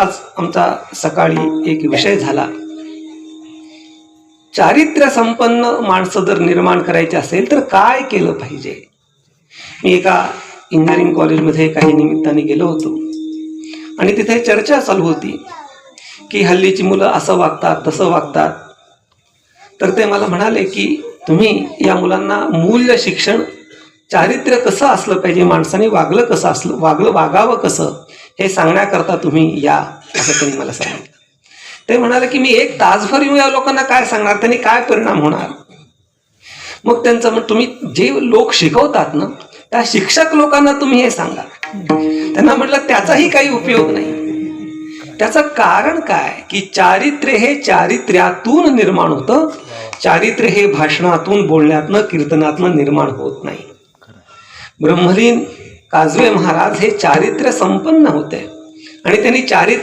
आज आमचा सकाळी एक विषय झाला, चारित्र्य संपन्न माणसं जर निर्माण करायची असेल तर काय केलं पाहिजे. मी एका इंजिनिअरिंग कॉलेजमध्ये काही निमित्ताने गेलो होतो आणि तिथे चर्चा चालू होती की हल्लीची मुलं असं वागतात तसं वागतात. तर ते मला म्हणाले की तुम्ही या मुलांना मूल्य शिक्षण, चारित्र्य कसं असलं पाहिजे, माणसाने वागावं कसं हे सांगण्याकरता तुम्ही या, असं त्यांनी मला सांगितलं. ते म्हणाले की मी एक तासभर येऊन या लोकांना काय सांगणार, त्यांनी काय परिणाम होणार. मग त्यांचं तुम्ही जे लोक शिकवतात ना त्या शिक्षक लोकांना तुम्ही हे सांगा. त्यांना म्हटलं त्याचाही काही उपयोग नाही. त्याचं कारण काय की चारित्र्य हे चारित्र्यातून निर्माण होतं. चारित्र्य हे भाषणातून, बोलण्यातनं, कीर्तनातनं निर्माण होत नाही. ब्रह्मलीन काजवे महाराज हे चारित्र्य संपन्न होते आणि त्यांनी चारित्र्य